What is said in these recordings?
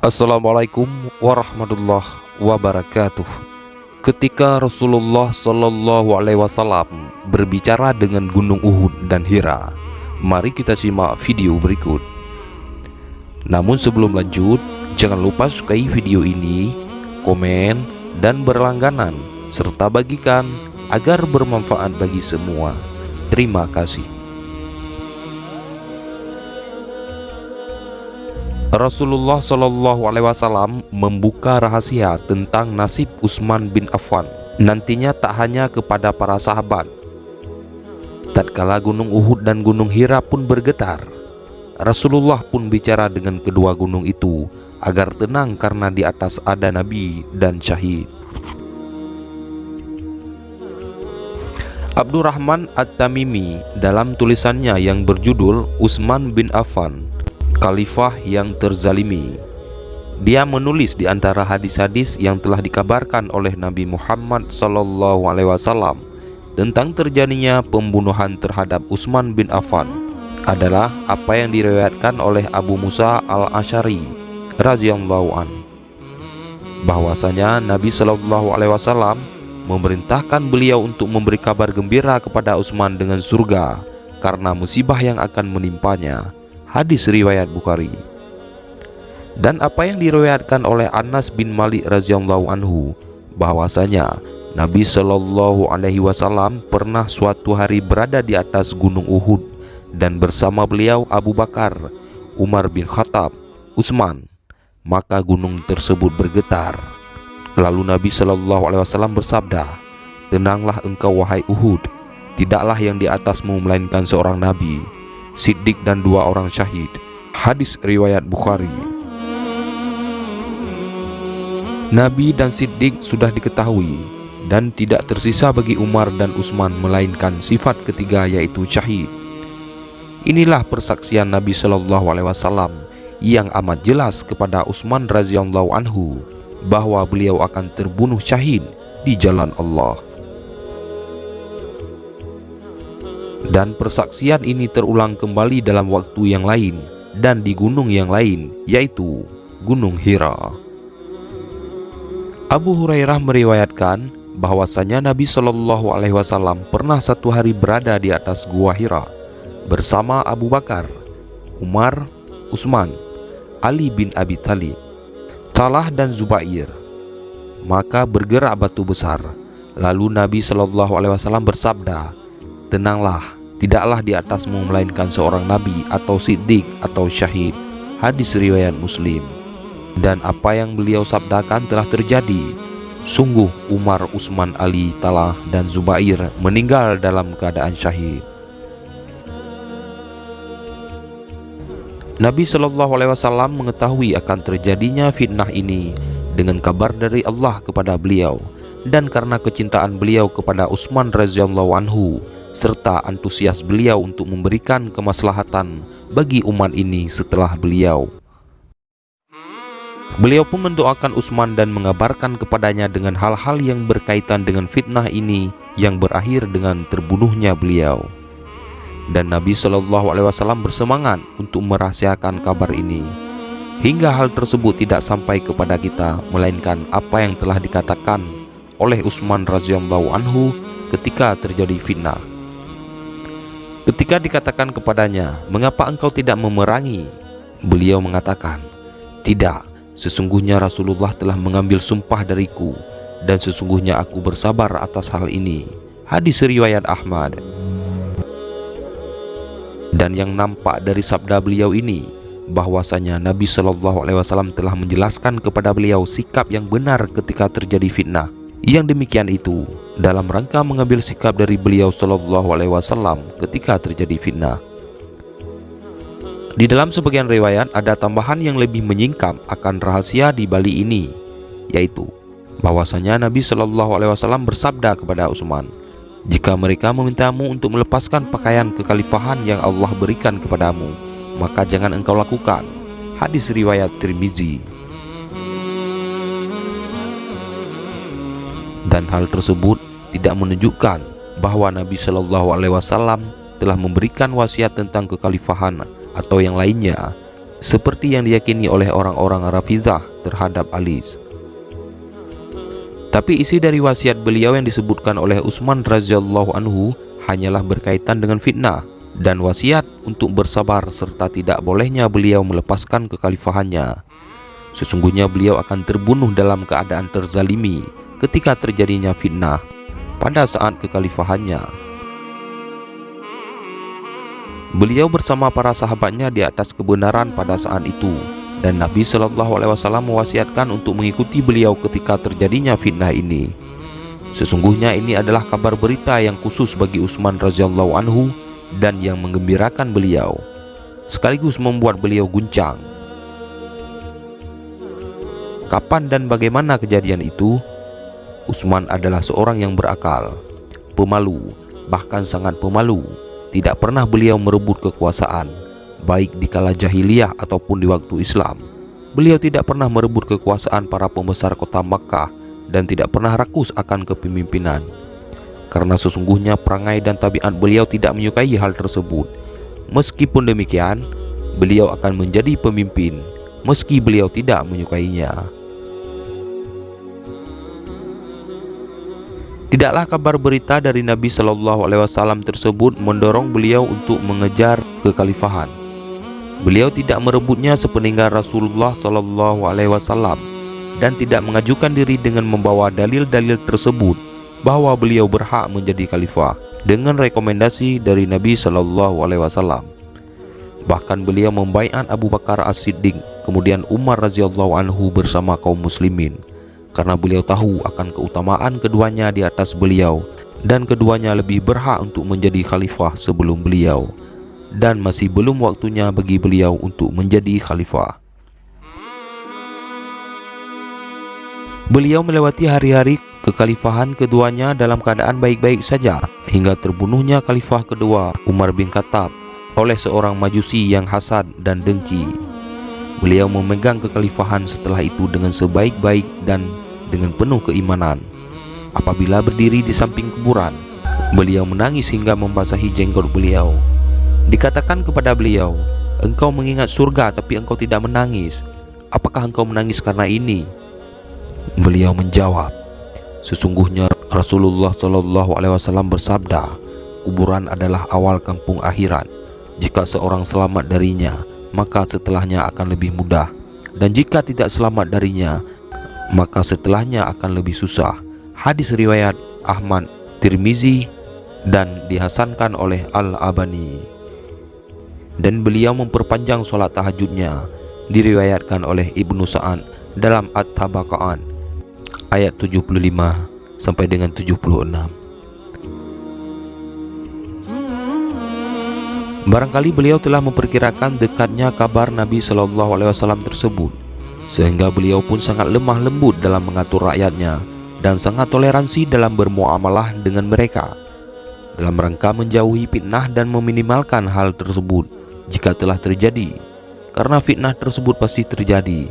Assalamualaikum warahmatullahi wabarakatuh. Ketika Rasulullah Shallallahu Alaihi Wasallam berbicara dengan Gunung Uhud dan Hira, mari kita simak video berikut. Namun sebelum lanjut, jangan lupa sukai video ini, komen, dan berlangganan, serta bagikan agar bermanfaat bagi semua. Terima kasih. Rasulullah Shallallahu Alaihi Wasallam membuka rahasia tentang nasib Utsman bin Affan nantinya tak hanya kepada para sahabat. Tatkala Gunung Uhud dan Gunung Hira pun bergetar, Rasulullah pun bicara dengan kedua gunung itu agar tenang karena di atas ada Nabi dan syahid. Abdurrahman At-Tamimi dalam tulisannya yang berjudul Utsman bin Affan, Khalifah yang terzalimi, dia menulis di antara hadis-hadis yang telah dikabarkan oleh Nabi Muhammad SAW tentang terjadinya pembunuhan terhadap Utsman bin Affan adalah apa yang diriwayatkan oleh Abu Musa al-Asy'ari radhiyallahu an, bahwasanya Nabi SAW memerintahkan beliau untuk memberi kabar gembira kepada Utsman dengan surga karena musibah yang akan menimpanya. Hadis riwayat Bukhari. Dan apa yang diriwayatkan oleh Anas bin Malik radhiyallahu anhu, bahwasanya Nabi Shallallahu Alaihi Wasallam pernah suatu hari berada di atas Gunung Uhud dan bersama beliau Abu Bakar, Umar bin Khattab, Utsman, maka gunung tersebut bergetar. Lalu Nabi Shallallahu Alaihi Wasallam bersabda, "Tenanglah engkau wahai Uhud, tidaklah yang di atasmu melainkan seorang Nabi, Siddiq dan dua orang syahid." Hadis riwayat Bukhari. Nabi dan Siddiq sudah diketahui dan tidak tersisa bagi Umar dan Utsman melainkan sifat ketiga, yaitu syahid. Inilah persaksian Nabi Shallallahu Alaihi Wasallam yang amat jelas kepada Utsman radhiyallahu anhu bahwa beliau akan terbunuh syahid di jalan Allah. Dan persaksian ini terulang kembali dalam waktu yang lain dan di gunung yang lain, yaitu Gunung Hira. Abu Hurairah meriwayatkan bahwasanya Nabi Shallallahu Alaihi Wasallam pernah satu hari berada di atas Gua Hira bersama Abu Bakar, Umar, Utsman, Ali bin Abi Thalib, Talhah dan Zubair. Maka bergerak batu besar. Lalu Nabi Shallallahu Alaihi Wasallam bersabda, "Tenanglah, tidaklah di atasmu melainkan seorang nabi atau siddiq atau syahid." Hadis riwayat Muslim. Dan apa yang beliau sabdakan telah terjadi. Sungguh Umar, Utsman, Ali, Talhah dan Zubair meninggal dalam keadaan syahid. Nabi Shallallahu Alaihi Wasallam mengetahui akan terjadinya fitnah ini dengan kabar dari Allah kepada beliau, dan karena kecintaan beliau kepada Utsman radhiyallahu anhu serta antusias beliau untuk memberikan kemaslahatan bagi umat ini setelah beliau. Beliau pun mendoakan Utsman dan mengabarkan kepadanya dengan hal-hal yang berkaitan dengan fitnah ini yang berakhir dengan terbunuhnya beliau. Dan Nabi Shallallahu Alaihi Wasallam bersemangat untuk merahasiakan kabar ini hingga hal tersebut tidak sampai kepada kita, melainkan apa yang telah dikatakan oleh Utsman radhiyallahu anhu ketika terjadi fitnah. Ketika dikatakan kepadanya, "Mengapa engkau tidak memerangi?" Beliau mengatakan, "Tidak, sesungguhnya Rasulullah telah mengambil sumpah dariku, dan sesungguhnya aku bersabar atas hal ini." Hadis riwayat Ahmad. Dan yang nampak dari sabda beliau ini, bahwasanya Nabi Shallallahu Alaihi Wasallam telah menjelaskan kepada beliau sikap yang benar ketika terjadi fitnah. Yang demikian itu dalam rangka mengambil sikap dari beliau Shallallahu Alaihi Wasallam ketika terjadi fitnah. Di dalam sebagian riwayat ada tambahan yang lebih menyingkap akan rahasia di balik ini, yaitu bahwasanya Nabi Shallallahu Alaihi Wasallam bersabda kepada Utsman, "Jika mereka memintamu untuk melepaskan pakaian kekhalifahan yang Allah berikan kepadamu, maka jangan engkau lakukan." Hadis riwayat Tirmizi. Dan hal tersebut tidak menunjukkan bahwa Nabi Shallallahu Alaihi Wasallam telah memberikan wasiat tentang kekhalifahan atau yang lainnya, seperti yang diyakini oleh orang-orang Rafizah terhadap Ali. Tapi isi dari wasiat beliau yang disebutkan oleh Utsman radhiyallahu anhu hanyalah berkaitan dengan fitnah dan wasiat untuk bersabar serta tidak bolehnya beliau melepaskan kekhalifahannya. Sesungguhnya beliau akan terbunuh dalam keadaan terzalimi ketika terjadinya fitnah pada saat kekhalifahannya. Beliau bersama para sahabatnya di atas kebenaran pada saat itu, dan Nabi Shallallahu Alaihi Wasallam mewasiatkan untuk mengikuti beliau ketika terjadinya fitnah ini. Sesungguhnya ini adalah kabar berita yang khusus bagi Utsman radhiyallahu anhu dan yang menggembirakan beliau, sekaligus membuat beliau guncang. Kapan dan bagaimana kejadian itu? Utsman adalah seorang yang berakal, pemalu, bahkan sangat pemalu. Tidak pernah beliau merebut kekuasaan, baik di kala jahiliyah ataupun di waktu Islam. Beliau tidak pernah merebut kekuasaan para pembesar kota Makkah dan tidak pernah rakus akan kepemimpinan. Karena sesungguhnya perangai dan tabiat beliau tidak menyukai hal tersebut. Meskipun demikian, beliau akan menjadi pemimpin meski beliau tidak menyukainya. Tidaklah kabar berita dari Nabi Shallallahu Alaihi Wasallam tersebut mendorong beliau untuk mengejar kekhalifahan. Beliau tidak merebutnya sepeninggal Rasulullah Shallallahu Alaihi Wasallam dan tidak mengajukan diri dengan membawa dalil-dalil tersebut bahwa beliau berhak menjadi khalifah dengan rekomendasi dari Nabi Shallallahu Alaihi Wasallam. Bahkan beliau membaiat Abu Bakar As-Siddiq, kemudian Umar radhiyallahu anhu bersama kaum muslimin, karena beliau tahu akan keutamaan keduanya di atas beliau dan keduanya lebih berhak untuk menjadi khalifah sebelum beliau, dan masih belum waktunya bagi beliau untuk menjadi khalifah. Beliau melewati hari-hari kekhalifahan keduanya dalam keadaan baik-baik saja hingga terbunuhnya khalifah kedua, Umar bin Khattab, oleh seorang majusi yang hasad dan dengki. Beliau memegang kekhalifahan setelah itu dengan sebaik-baik dan dengan penuh keimanan. Apabila berdiri di samping kuburan, beliau menangis hingga membasahi jenggot beliau. Dikatakan kepada beliau, "Engkau mengingat surga tapi engkau tidak menangis. Apakah engkau menangis karena ini?" Beliau menjawab, "Sesungguhnya Rasulullah Shallallahu Alaihi Wasallam bersabda, kuburan adalah awal kampung akhirat. Jika seorang selamat darinya, maka setelahnya akan lebih mudah, dan jika tidak selamat darinya, maka setelahnya akan lebih susah." Hadis riwayat Ahmad, Tirmizi, dan dihasankan oleh Al-Albani. Dan beliau memperpanjang sholat tahajudnya, diriwayatkan oleh Ibnu Sa'ad dalam At-Tabaqat ayat 75 sampai dengan 76. Barangkali beliau telah memperkirakan dekatnya kabar Nabi Shallallahu Alaihi Wasallam tersebut, sehingga beliau pun sangat lemah lembut dalam mengatur rakyatnya dan sangat toleransi dalam bermuamalah dengan mereka, dalam rangka menjauhi fitnah dan meminimalkan hal tersebut jika telah terjadi, karena fitnah tersebut pasti terjadi.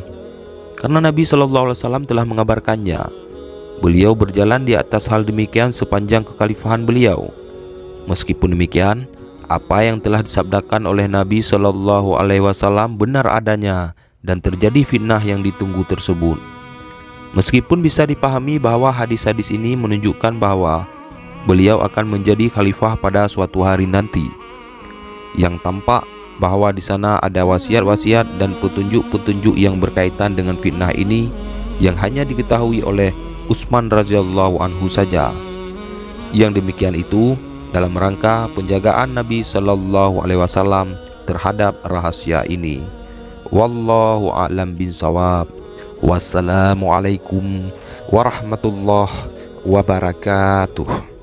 Karena Nabi Shallallahu Alaihi Wasallam telah mengabarkannya. Beliau berjalan di atas hal demikian sepanjang kekhalifahan beliau. Meskipun demikian, apa yang telah disabdakan oleh Nabi Shallallahu Alaihi Wasallam benar adanya dan terjadi fitnah yang ditunggu tersebut. Meskipun bisa dipahami bahwa hadis-hadis ini menunjukkan bahwa beliau akan menjadi khalifah pada suatu hari nanti, yang tampak bahwa di sana ada wasiat-wasiat dan petunjuk-petunjuk yang berkaitan dengan fitnah ini yang hanya diketahui oleh Utsman radhiyallahu anhu saja. Yang demikian itu dalam rangka penjagaan Nabi Shallallahu Alaihi Wasallam terhadap rahasia ini. Wallahu a'lam bishawab. Wassalamualaikum warahmatullahi wabarakatuh.